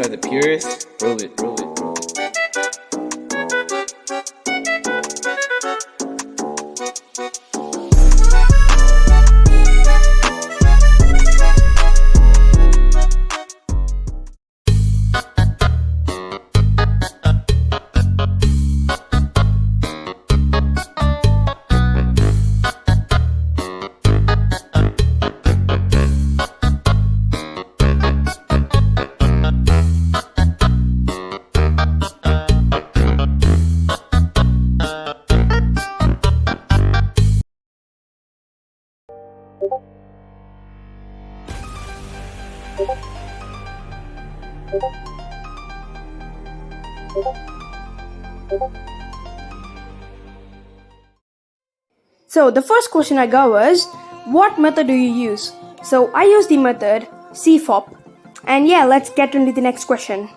are the purest. Prove it, prove it, prove it. So the first question I got was, what method do you use? So I use the method CFOP. And yeah, let's get into the next question.